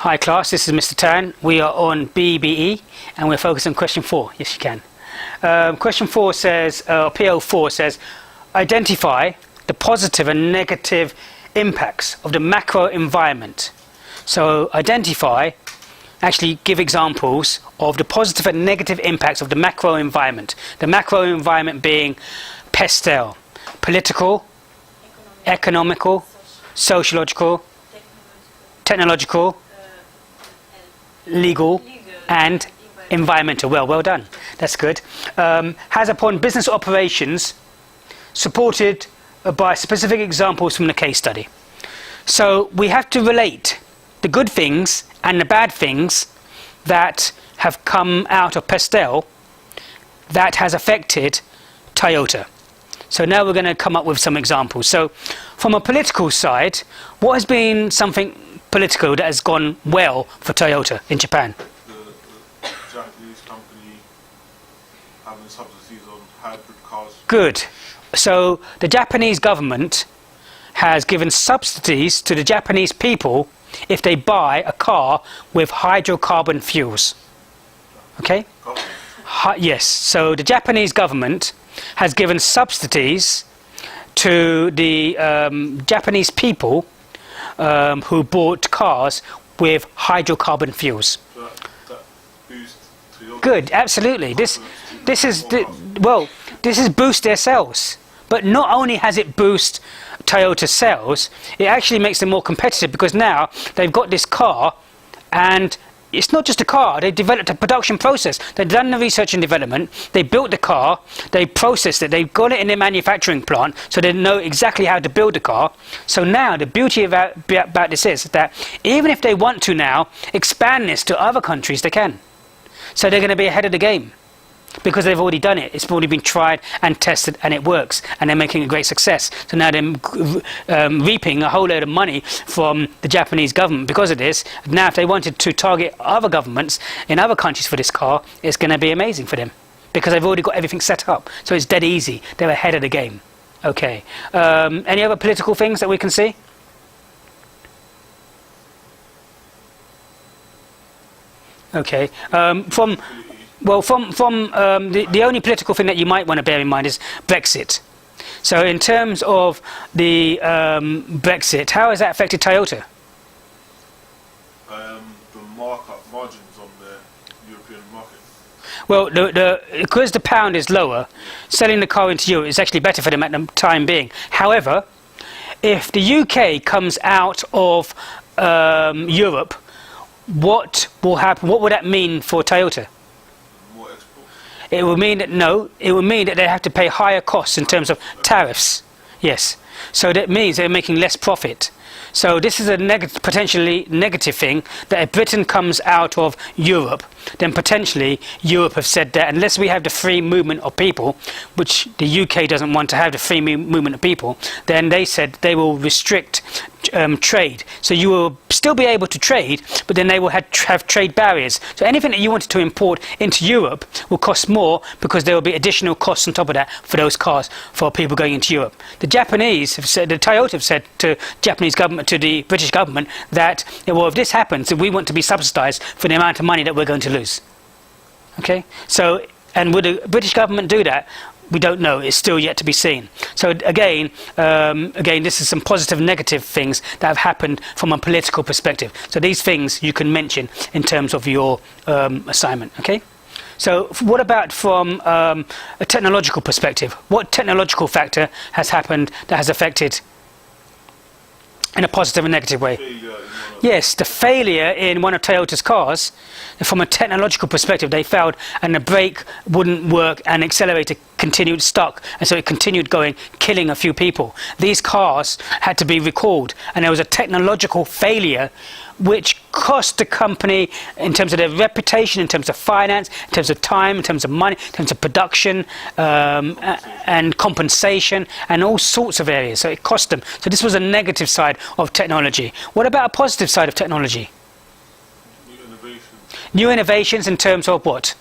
Hi class, this is Mr. Tan. We are on BBE and we're focused on question 4. Yes, you can. Question 4 says, PO4 says, identify the positive and negative impacts of the macro environment. So identify, actually give examples of the positive and negative impacts of the macro environment. The macro environment being PESTEL, political, economical, sociological, technological, legal and environmental. Well done. That's good. Has upon business operations supported by specific examples from the case study. So we have to relate the good things and the bad things that have come out of PESTEL that has affected Toyota. So now we're going to come up with some examples. So from a political side, what has been something political that has gone well for Toyota in Japan? The Japanese company having subsidies on hybrid cars. Good. So the Japanese government has given subsidies to the Japanese people if they buy a car with hydrocarbon fuels. Okay? Yes. So the Japanese government has given subsidies to the Japanese people who bought cars with hydrocarbon fuels. That boosts Toyota. Good, absolutely. This is boost their sales. But not only has it boost Toyota sales, it actually makes them more competitive because now they've got this car and it's not just a car, they developed a production process. They've done the research and development, they built the car, they processed it, they've got it in their manufacturing plant, so they know exactly how to build the car. So now the beauty about this is that even if they want to now expand this to other countries, they can. So they're going to be ahead of the game because they've already done it. It's already been tried and tested and it works and they're making a great success. So now they're reaping a whole load of money from the Japanese government because of this. Now if they wanted to target other governments in other countries for this car, it's going to be amazing for them because they've already got everything set up. So it's dead easy. They're ahead of the game. Okay. Any other political things that we can see? Okay. The only political thing that you might want to bear in mind is Brexit. So in terms of the Brexit, how has that affected Toyota? The margins on the European market. Well, because the pound is lower, selling the car into Europe is actually better for them at the time being. However, if the UK comes out of Europe, what will happen? What would that mean for Toyota? It will mean that it will mean that they have to pay higher costs in terms of tariffs. Yes. So that means they're making less profit. So this is a potentially negative thing, that if Britain comes out of Europe, then potentially Europe have said that unless we have the free movement of people, which the UK doesn't want to have the free movement of people, then they said they will restrict trade. So you will still be able to trade, but then they will have trade barriers. So anything that you wanted to import into Europe will cost more because there will be additional costs on top of that for those cars for people going into Europe. The Japanese have said, the Toyota have said to Japanese government, to the British government, that well, if this happens, we want to be subsidised for the amount of money that we're going to lose. Okay. So, and would the British government do that? We don't know. It's still yet to be seen. So again, this is some positive and negative things that have happened from a political perspective. So these things you can mention in terms of your assignment. Okay. So what about from a technological perspective? What technological factor has happened that has affected in a positive and negative way? Yes, the failure in one of Toyota's cars, from a technological perspective, they failed and the brake wouldn't work and the accelerator continued stuck, and so it continued going, killing a few people. These cars had to be recalled and there was a technological failure which cost the company in terms of their reputation, in terms of finance, in terms of time, in terms of money, in terms of production and compensation and all sorts of areas. So it cost them. So this was a negative side of technology. What about a positive side of technology? New innovations. New innovations in terms of what?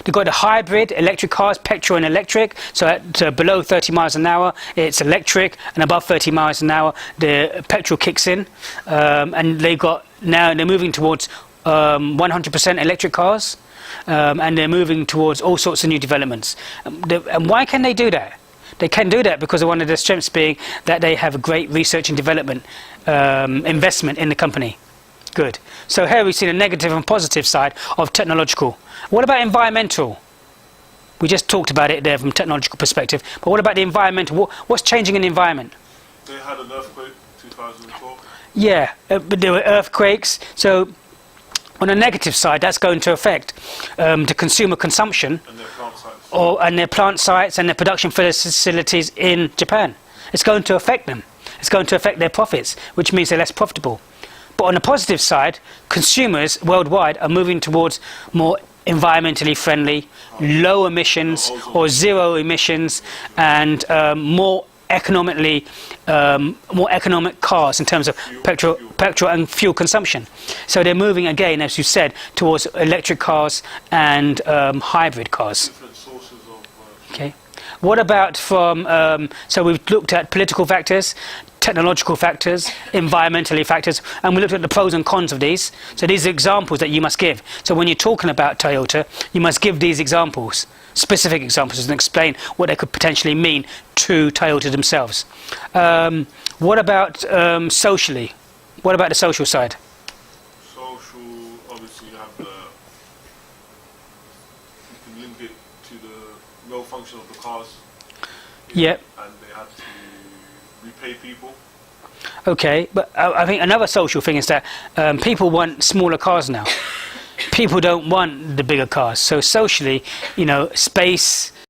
They've got the hybrid electric cars, petrol and electric. So at below 30 miles an hour, it's electric, and above 30 miles an hour, the petrol kicks in. And now they're moving towards 100% electric cars, and they're moving towards all sorts of new developments. And why can they do that? They can do that because of one of their strengths being that they have a great research and development investment in the company. Good. So here we've seen a negative and positive side of technological. What about environmental? We just talked about it there from a technological perspective. But what about the environmental? What's changing in the environment? They had an earthquake 2012. Yeah, but there were earthquakes. So on the negative side, that's going to affect the consumer consumption And their plant sites. and their plant sites and their production facilities in Japan. It's going to affect them. It's going to affect their profits, which means they're less profitable. But on the positive side, consumers worldwide are moving towards more environmentally friendly, low emissions or zero emissions, and more economic cars in terms of petrol and fuel consumption. So they're moving again, as you said, towards electric cars and hybrid cars. Different sources of. Okay. What about from? So we've looked at political factors, technological factors, environmentally factors, and we looked at the pros and cons of these. So these are examples that you must give. So when you're talking about Toyota, you must give these examples, specific examples, and explain what they could potentially mean to Toyota themselves. What about socially? What about the social side? Social, obviously, you have the. You can link it to the malfunction of the cars. Yep. And they had to repay people. Okay, but I think another social thing is that people want smaller cars now. People don't want the bigger cars. So socially, space,